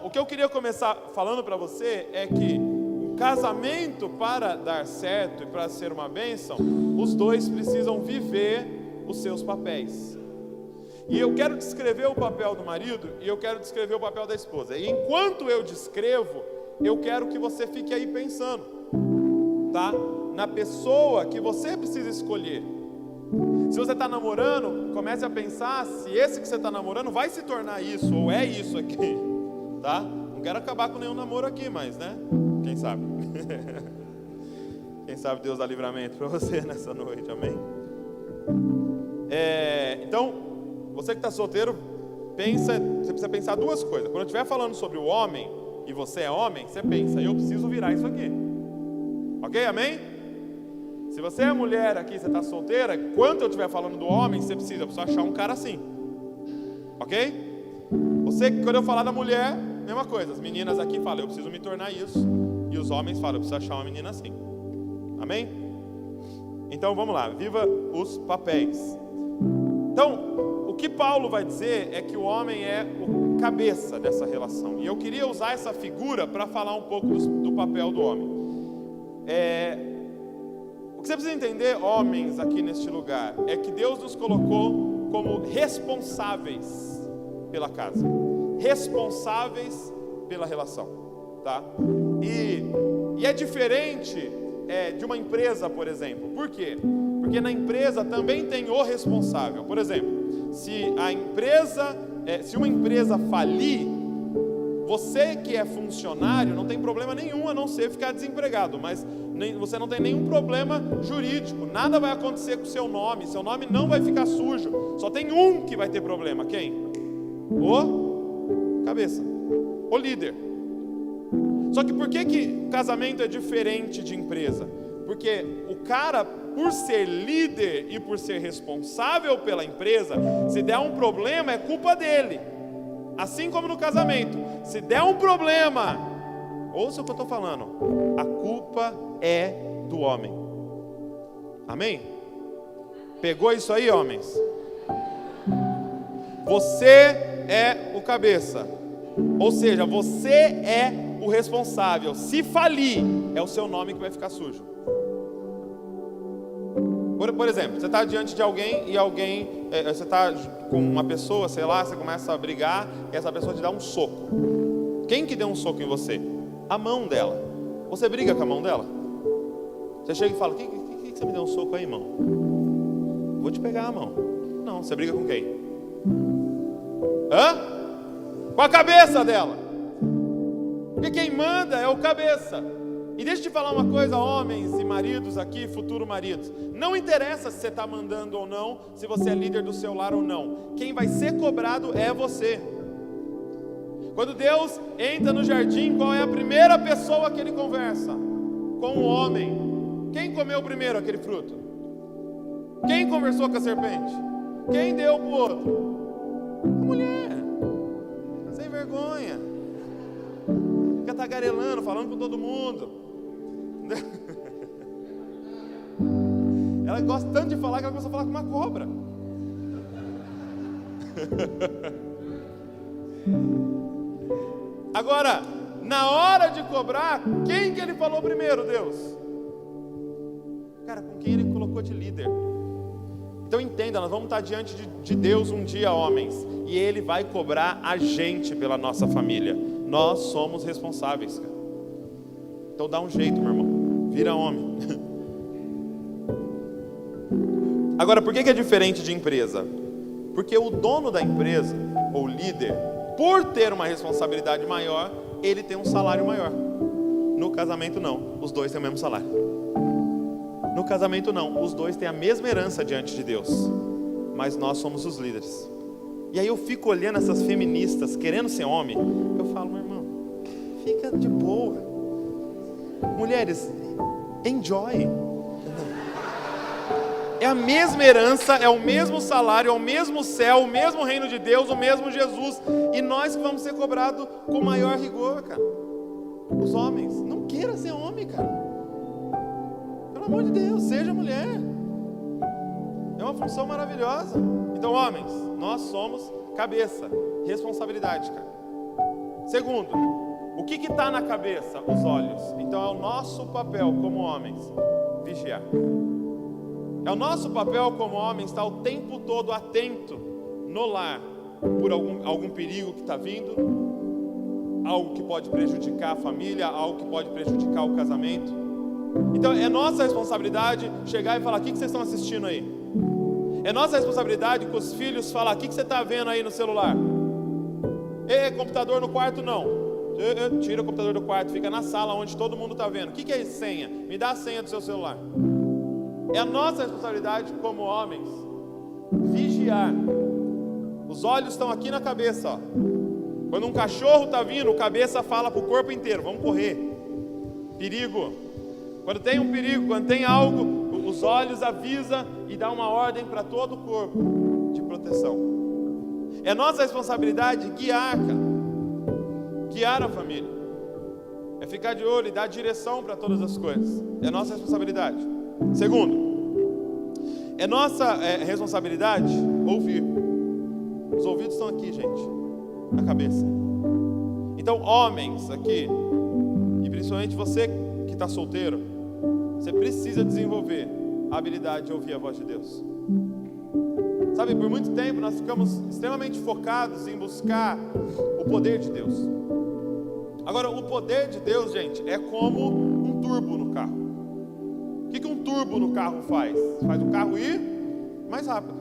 O que eu queria começar falando para você é que o casamento, para dar certo e para ser uma bênção, os dois precisam viver os seus papéis. E eu quero descrever o papel do marido e eu quero descrever o papel da esposa. E enquanto eu descrevo, eu quero que você fique aí pensando, tá? Na pessoa que você precisa escolher. Se você está namorando, comece a pensar se esse que você está namorando vai se tornar isso ou é isso aqui. Tá? Não quero acabar com nenhum namoro aqui, mas, né? Quem sabe? Quem sabe Deus dá livramento para você nessa noite, amém? Então, você que está solteiro, você precisa pensar duas coisas. Quando eu estiver falando sobre o homem, e você é homem, você pensa, eu preciso virar isso aqui. Ok? Amém? Se você é mulher aqui, você está solteira, quando eu estiver falando do homem, eu preciso achar um cara assim. Ok? Você, quando eu falar da mulher, mesma coisa, as meninas aqui falam, eu preciso me tornar isso, e os homens falam, eu preciso achar uma menina assim. Amém? Então vamos lá, viva os papéis. Então, o que Paulo vai dizer é que o homem é o cabeça dessa relação, e eu queria usar essa figura para falar um pouco do papel do homem. O que você precisa entender, homens aqui neste lugar, é que Deus nos colocou como responsáveis pela casa, responsáveis pela relação, tá? E é diferente de uma empresa, por exemplo. Por quê? Porque na empresa também tem o responsável. Por exemplo, se uma empresa falir, você que é funcionário não tem problema nenhum a não ser ficar desempregado, mas você não tem nenhum problema jurídico, nada vai acontecer com o seu nome não vai ficar sujo, só tem um que vai ter problema, quem? O cabeça, o líder. Só que por que casamento é diferente de empresa? Porque o cara, por ser líder e por ser responsável pela empresa, se der um problema é culpa dele. Assim como no casamento, se der um problema, ouça o que eu estou falando, a culpa é do homem. Amém? Pegou isso aí, homens? Você é o cabeça, ou seja, você é o responsável. Se falir, é o seu nome que vai ficar sujo. Por exemplo, você está diante de alguém e você está com uma pessoa, sei lá, você começa a brigar e essa pessoa te dá um soco. Quem que deu um soco em você? A mão dela. Você briga com a mão dela? Você chega e fala, que você me deu um soco aí, irmão? Vou te pegar a mão. Não, você briga com quem? Com a cabeça dela. Porque quem manda é o cabeça. E deixa eu te falar uma coisa, homens e maridos aqui, futuro maridos. Não interessa se você está mandando ou não, se você é líder do seu lar ou não. Quem vai ser cobrado é você. Quando Deus entra no jardim, qual é a primeira pessoa que ele conversa? Com o homem. Quem comeu primeiro aquele fruto? Quem conversou com a serpente? Quem deu para o outro? A mulher. Sem vergonha. Fica tagarelando, falando com todo mundo. Ela gosta tanto de falar que ela começa a falar com uma cobra. Agora, na hora de cobrar, quem que ele falou primeiro, Deus? Cara, com quem ele colocou de líder. Então entenda, nós vamos estar diante de Deus um dia, homens, e Ele vai cobrar a gente pela nossa família. Nós somos responsáveis, cara. Então dá um jeito, meu irmão, vira homem. Agora, por que é diferente de empresa? Porque o dono da empresa, ou líder, por ter uma responsabilidade maior, ele tem um salário maior. No casamento não, os dois têm o mesmo salário. No casamento não, os dois têm a mesma herança diante de Deus, mas nós somos os líderes. E aí eu fico olhando essas feministas querendo ser homem, eu falo, meu irmão, fica de boa. Mulheres, enjoy. É a mesma herança, é o mesmo salário, é o mesmo céu, o mesmo reino de Deus, o mesmo Jesus. E nós que vamos ser cobrados com maior rigor, cara. Os homens, não queira ser homem, cara. Pelo amor de Deus, seja mulher. É uma função maravilhosa. Então, homens, nós somos cabeça, responsabilidade, cara. Segundo, o que está na cabeça? Os olhos. Então é o nosso papel como homens vigiar. É o nosso papel como homens estar o tempo todo atento no lar por algum perigo que está vindo, algo que pode prejudicar a família, algo que pode prejudicar o casamento. Então é nossa responsabilidade chegar e falar: o que vocês estão assistindo aí? É nossa responsabilidade com os filhos falar: o que você está vendo aí no celular? Computador no quarto não. Tira o computador do quarto, fica na sala onde todo mundo está vendo. O que é senha? Me dá a senha do seu celular. É a nossa responsabilidade como homens vigiar. Os olhos estão aqui na cabeça, ó. Quando um cachorro está vindo, a cabeça fala para o corpo inteiro: vamos correr. Perigo. Quando tem um perigo, quando tem algo, os olhos avisam e dá uma ordem para todo o corpo de proteção. É nossa responsabilidade guiar, cara. Guiar a família. É ficar de olho e dar direção para todas as coisas. É nossa responsabilidade. Segundo, é nossa responsabilidade ouvir. Os ouvidos estão aqui, gente, na cabeça. Então, homens aqui, e principalmente você que está solteiro, você precisa desenvolver a habilidade de ouvir a voz de Deus. Sabe, por muito tempo nós ficamos extremamente focados em buscar o poder de Deus. Agora, o poder de Deus, gente, é como um turbo no carro. O que um turbo no carro faz? Faz o carro ir mais rápido.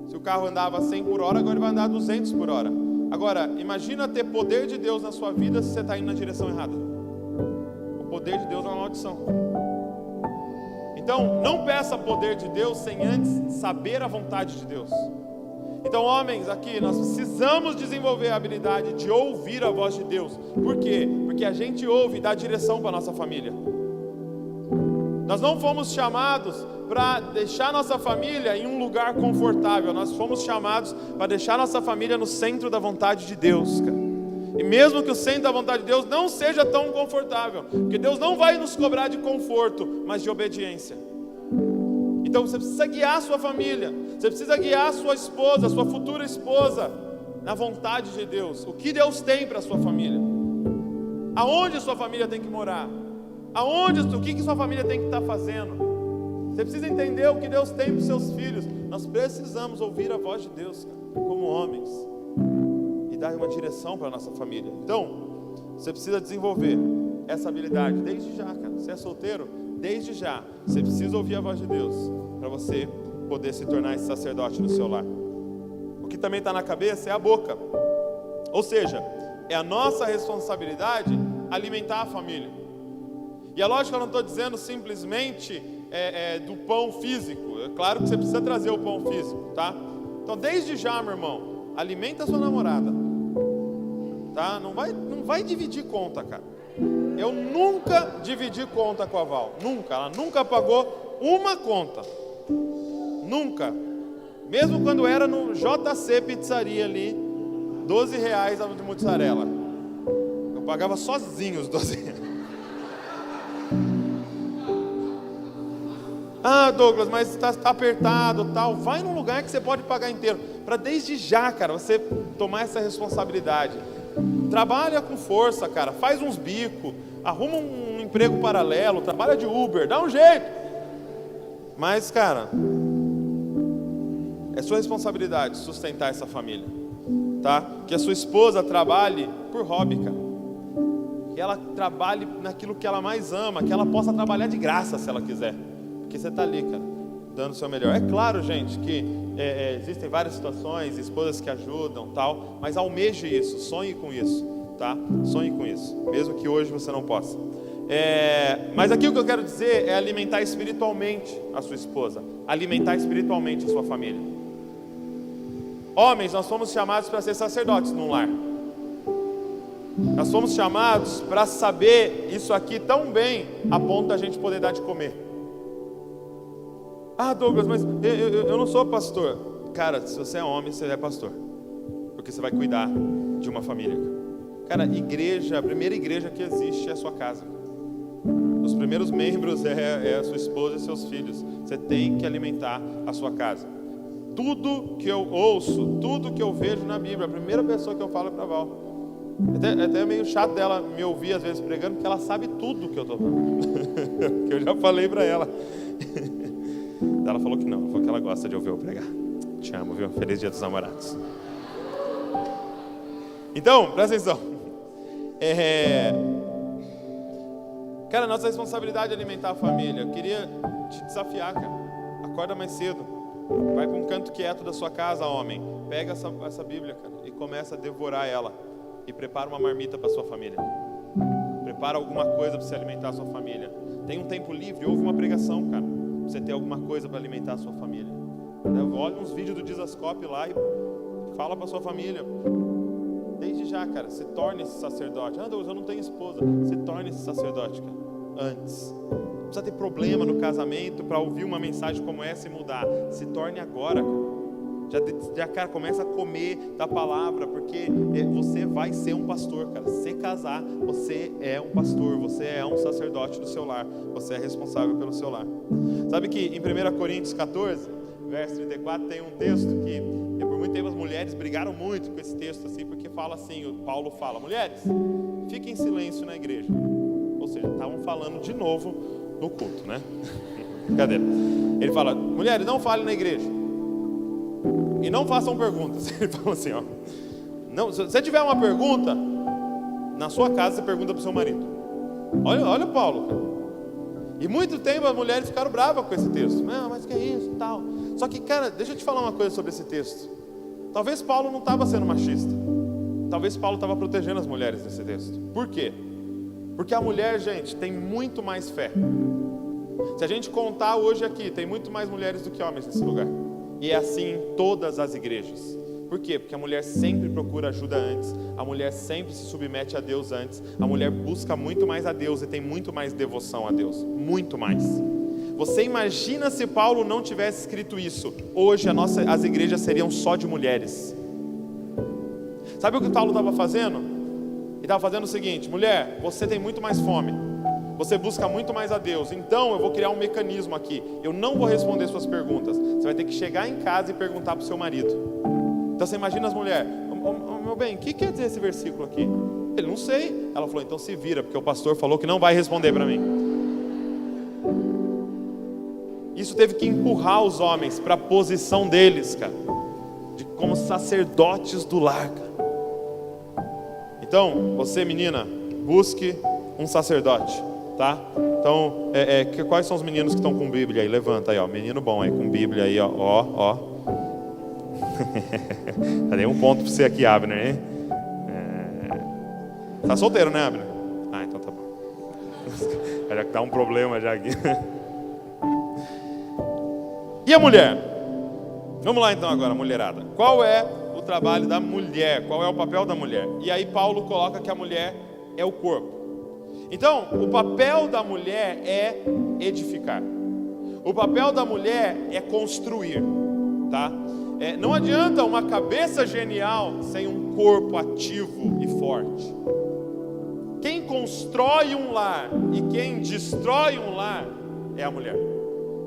Se o carro andava 100 por hora, agora ele vai andar 200 por hora. Agora, imagina ter poder de Deus na sua vida se você está indo na direção errada. O poder de Deus é uma maldição. Então, não peça poder de Deus sem antes saber a vontade de Deus. Então, homens, aqui, nós precisamos desenvolver a habilidade de ouvir a voz de Deus. Por quê? Porque a gente ouve e dá direção para a nossa família. Nós não fomos chamados para deixar nossa família em um lugar confortável. Nós fomos chamados para deixar nossa família no centro da vontade de Deus, cara. E mesmo que o centro da vontade de Deus não seja tão confortável, porque Deus não vai nos cobrar de conforto, mas de obediência. Então você precisa guiar a sua família, você precisa guiar a sua esposa, a sua futura esposa, na vontade de Deus. O que Deus tem para a sua família? Aonde a sua família tem que morar? O que sua família tem que estar fazendo? Você precisa entender o que Deus tem para os seus filhos. Nós precisamos ouvir a voz de Deus, cara, como homens, e dar uma direção para a nossa família. Então, você precisa desenvolver essa habilidade desde já, cara. Você é solteiro? Desde já. Você precisa ouvir a voz de Deus para você poder se tornar esse sacerdote no seu lar. O que também está na cabeça é a boca. Ou seja, é a nossa responsabilidade alimentar a família. E é lógico que eu não estou dizendo simplesmente do pão físico. É claro que você precisa trazer o pão físico, tá? Então, desde já, meu irmão, alimenta a sua namorada, tá? Não vai dividir conta, cara. Eu nunca dividi conta com a Val. Nunca. Ela nunca pagou uma conta. Nunca. Mesmo quando era no JC Pizzaria ali, R$12 a de mozzarella. Eu pagava sozinho os 12 reais. Ah, Douglas, mas está apertado, tal. Vai num lugar que você pode pagar inteiro. Para desde já, cara, você tomar essa responsabilidade. Trabalha com força, cara. Faz uns bicos, arruma um emprego paralelo, trabalha de Uber, dá um jeito. Mas, cara, é sua responsabilidade sustentar essa família, tá? Que a sua esposa trabalhe por hobby, cara. Que ela trabalhe naquilo que ela mais ama, que ela possa trabalhar de graça se ela quiser. Porque você está ali, cara, dando o seu melhor. É claro, gente, que existem várias situações, esposas que ajudam, tal, mas almeje isso, sonhe com isso, tá? Sonhe com isso, mesmo que hoje você não possa. Mas aqui o que eu quero dizer é alimentar espiritualmente a sua esposa, alimentar espiritualmente a sua família. Homens, nós fomos chamados para ser sacerdotes num lar. Nós fomos chamados para saber isso aqui tão bem, a ponto da gente poder dar de comer. Ah, Douglas, mas eu não sou pastor. Cara, se você é homem, você é pastor, porque você vai cuidar de uma família. Cara, a primeira igreja que existe é a sua casa. Os primeiros membros é a sua esposa e seus filhos. Você tem que alimentar a sua casa. Tudo que eu ouço, tudo que eu vejo na Bíblia, a primeira pessoa que eu falo é para Val. É até meio chato dela me ouvir às vezes pregando, porque ela sabe tudo que eu estou falando. Que eu já falei para ela. Ela falou que não, ela falou que ela gosta de ouvir eu pregar. Te amo, viu? Feliz Dia dos Namorados. Então, presta atenção. Cara, nossa responsabilidade é alimentar a família. Eu queria te desafiar, cara. Acorda mais cedo. Vai para um canto quieto da sua casa, homem. Pega essa Bíblia, cara, e começa a devorar ela. E prepara uma marmita para sua família. Prepara alguma coisa para você alimentar a sua família. Tem um tempo livre, ouve uma pregação, cara. Pra você ter alguma coisa para alimentar a sua família. Olha uns vídeos do Dizascope lá e fala para sua família. Desde já, cara, se torne esse sacerdote. Ah, Deus, eu não tenho esposa. Se torne esse sacerdote, cara. Antes. Não precisa ter problema no casamento para ouvir uma mensagem como essa e mudar. Se torne agora, cara. Já, cara, começa a comer da palavra, porque você vai ser um pastor, cara. Se casar, você é um pastor, você é um sacerdote do seu lar. Você é responsável pelo seu lar. Sabe que em 1 Coríntios 14, verso 34, tem um texto que por muito tempo as mulheres brigaram muito com esse texto, assim, porque fala assim, o Paulo fala: mulheres, fiquem em silêncio na igreja. Ou seja, estavam falando de novo no culto, né? Cadê? Ele fala: mulheres, não falem na igreja. E não façam perguntas. Ele falou assim, ó. Não, se você tiver uma pergunta, na sua casa você pergunta para o seu marido. Olha o Paulo, cara. E muito tempo as mulheres ficaram bravas com esse texto. Não, mas que é isso, tal. Só que, cara, deixa eu te falar uma coisa sobre esse texto. Talvez Paulo não estava sendo machista. Talvez Paulo estava protegendo as mulheres nesse texto. Por quê? Porque a mulher, gente, tem muito mais fé. Se a gente contar hoje aqui, tem muito mais mulheres do que homens nesse lugar. E é assim em todas as igrejas. Por quê? Porque a mulher sempre procura ajuda antes. A mulher sempre se submete a Deus antes. A mulher busca muito mais a Deus e tem muito mais devoção a Deus. Muito mais. Você imagina se Paulo não tivesse escrito isso? Hoje as igrejas seriam só de mulheres. Sabe o que Paulo estava fazendo? Ele estava fazendo o seguinte: mulher, você tem muito mais fome. Você busca muito mais a Deus. Então eu vou criar um mecanismo aqui. Eu não vou responder suas perguntas. Você vai ter que chegar em casa e perguntar para o seu marido. Então você imagina as mulheres: meu bem, o que quer dizer esse versículo aqui? Ele: não sei. Ela falou: então se vira, porque o pastor falou que não vai responder para mim. Isso teve que empurrar os homens para a posição deles, cara, de como sacerdotes do lar, cara. Então, você, menina, busque um sacerdote, tá? Então, quais são os meninos que estão com Bíblia aí? Levanta aí, ó, menino bom aí, com Bíblia aí, ó. Dei um ponto para você aqui, Abner, hein? Tá solteiro, né, Abner? Ah, então tá bom. Já que dá um problema já aqui. E a mulher? Vamos lá então agora, mulherada. Qual é o trabalho da mulher? Qual é o papel da mulher? E aí Paulo coloca que a mulher é o corpo. Então, o papel da mulher é edificar. O papel da mulher é construir, tá? Não adianta uma cabeça genial sem um corpo ativo e forte. Quem constrói um lar e quem destrói um lar é a mulher.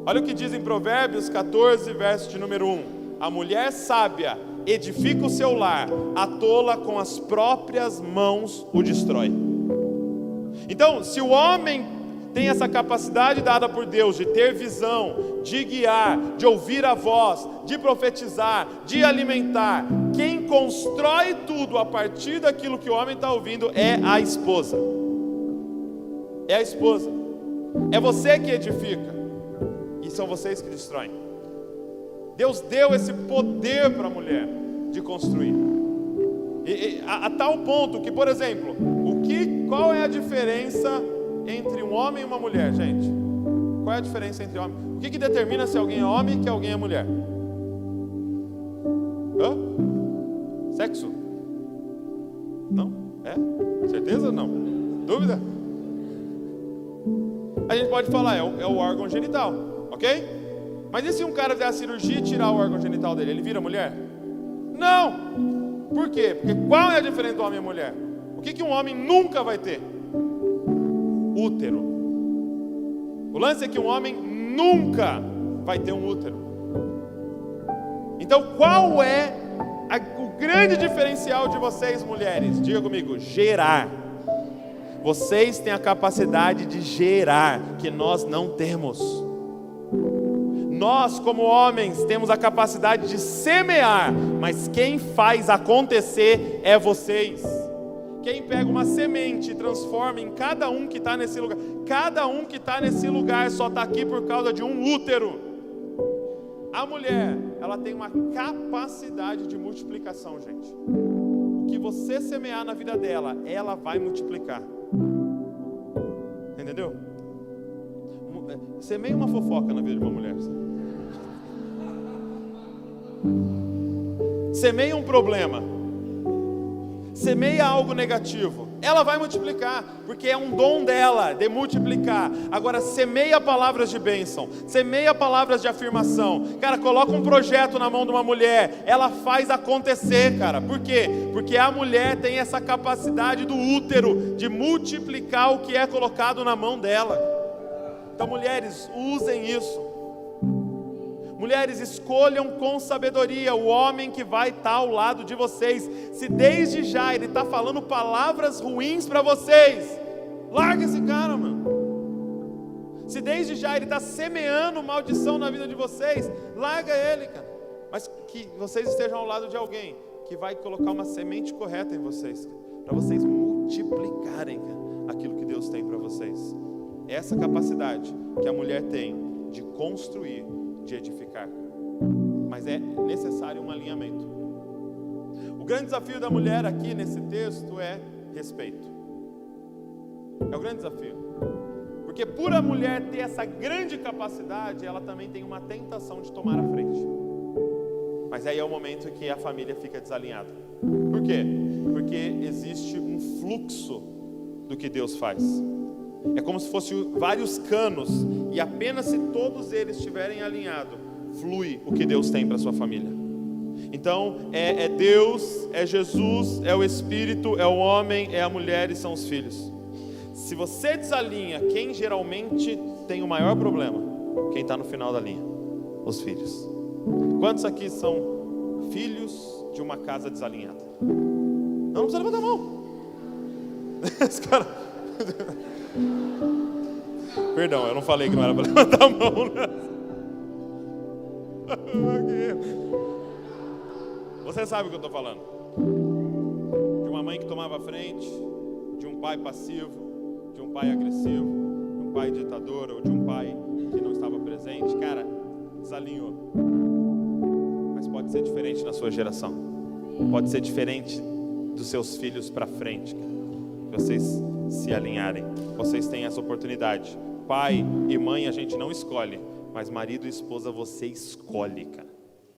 Olha o que diz em Provérbios 14, verso de número 1. A mulher sábia edifica o seu lar, a tola com as próprias mãos o destrói. Então, se o homem tem essa capacidade dada por Deus de ter visão, de guiar, de ouvir a voz, de profetizar, de alimentar, quem constrói tudo a partir daquilo que o homem está ouvindo é a esposa. É a esposa. É você que edifica. E são vocês que destroem. Deus deu esse poder para a mulher de construir. A tal ponto que, por exemplo, qual é a diferença entre um homem e uma mulher, gente? Qual é a diferença entre homem? O que determina se alguém é homem e que alguém é mulher? Sexo? Não? Certeza ou não? Dúvida? A gente pode falar, é o órgão genital, ok? Mas e se um cara fizer a cirurgia e tirar o órgão genital dele? Ele vira mulher? Não! Por quê? Porque qual é a diferença do homem e mulher? O que um homem nunca vai ter? Útero. O lance é que um homem nunca vai ter um útero. Então qual é grande diferencial de vocês, mulheres, diga comigo, gerar. Vocês têm a capacidade de gerar, que nós não temos. Nós, como homens, temos a capacidade de semear, mas quem faz acontecer é vocês. Quem pega uma semente e transforma em cada um que está nesse lugar. Cada um que está nesse lugar só está aqui por causa de um útero. A mulher, ela tem uma capacidade de multiplicação, gente. O que você semear na vida dela, ela vai multiplicar. Entendeu? Semeia uma fofoca na vida de uma mulher. Semeia um problema. Semeia algo negativo. Ela vai multiplicar, porque é um dom dela de multiplicar. Agora semeia palavras de bênção, semeia palavras de afirmação. Cara, coloca um projeto na mão de uma mulher, ela faz acontecer, cara. Por quê? Porque a mulher tem essa capacidade do útero de multiplicar o que é colocado na mão dela. Então, mulheres, usem isso. Mulheres, escolham com sabedoria o homem que vai estar ao lado de vocês. Se desde já ele está falando palavras ruins para vocês, larga esse cara, mano. Se desde já ele está semeando maldição na vida de vocês, larga ele, cara. Mas que vocês estejam ao lado de alguém que vai colocar uma semente correta em vocês, para vocês multiplicarem, cara, aquilo que Deus tem para vocês. Essa capacidade que a mulher tem de construir, de edificar, mas é necessário um alinhamento. O grande desafio da mulher aqui nesse texto é respeito. É o grande desafio, porque por a mulher ter essa grande capacidade, ela também tem uma tentação de tomar a frente. Mas aí é o momento que a família fica desalinhada. Por quê? Porque existe um fluxo do que Deus faz. É como se fossem vários canos, e apenas se todos eles estiverem alinhados, flui o que Deus tem para a sua família. Então, é Deus, é Jesus, é o Espírito, é o homem, é a mulher e são os filhos. Se você desalinha, quem geralmente tem o maior problema? Quem está no final da linha? Os filhos. Quantos aqui são filhos de uma casa desalinhada? Não precisa levantar a mão. Esse cara... Perdão, eu não falei que não era para levantar a mão, né? Você sabe o que eu estou falando. De uma mãe que tomava a frente, de um pai passivo, de um pai agressivo, de um pai ditador, ou de um pai que não estava presente. Cara, desalinhou. Mas pode ser diferente na sua geração. Pode ser diferente dos seus filhos para frente, cara. Vocês se alinharem, vocês têm essa oportunidade. Pai e mãe a gente não escolhe, mas marido e esposa você escolhe, cara.